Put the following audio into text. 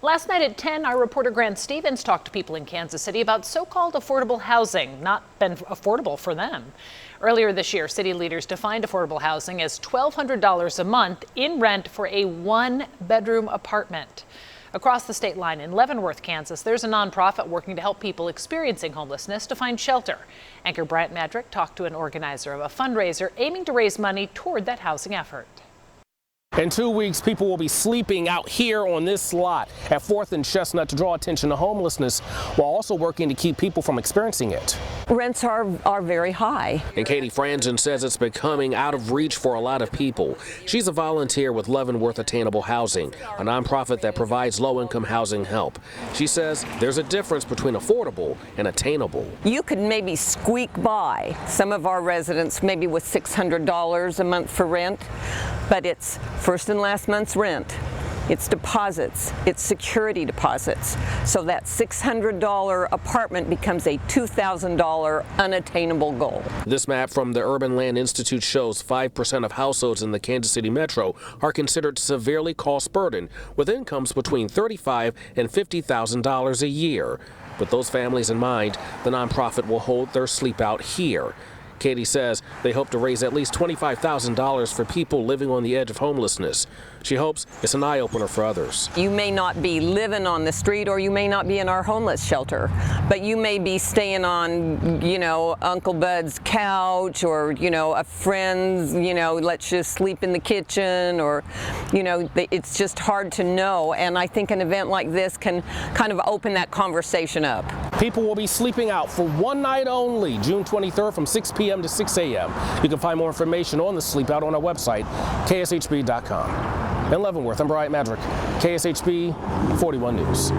Last night at 10, our reporter Grant Stevens talked to people in Kansas City about so-called affordable housing not been affordable for them. Earlier this year, city leaders defined affordable housing as $1,200 a month in rent for a one-bedroom apartment. Across the state line in Leavenworth, Kansas, there's a nonprofit working to help people experiencing homelessness to find shelter. Anchor Bryant Madrick talked to an organizer of a fundraiser aiming to raise money toward that housing effort. In 2 weeks, people will be sleeping out here on this lot at 4th and Chestnut to draw attention to homelessness while also working to keep people from experiencing it. Rents are very high. And Katie Franzen says it's becoming out of reach for a lot of people. She's a volunteer with Leavenworth Attainable Housing, a nonprofit that provides low-income housing help. She says there's a difference between affordable and attainable. You could maybe squeak by some of our residents maybe with $600 a month for rent, but it's first and last month's rent. It's deposits, it's security deposits. So that $600 apartment becomes a $2,000 unattainable goal. This map from the Urban Land Institute shows 5% of households in the Kansas City metro are considered severely cost-burdened, with incomes between $35,000 and $50,000 a year. With those families in mind, the nonprofit will hold their sleep out here. Katie says they hope to raise at least $25,000 for people living on the edge of homelessness. She hopes it's an eye-opener for others. You may not be living on the street, or you may not be in our homeless shelter, but you may be staying on, Uncle Bud's couch, or, a friend's, let's just sleep in the kitchen, or, it's just hard to know. And I think an event like this can kind of open that conversation up. People will be sleeping out for one night only, June 23rd from 6 p.m. to 6 a.m. You can find more information on the sleep out on our website, kshb.com. In Leavenworth, I'm Bryant Madrick, KSHB 41 News.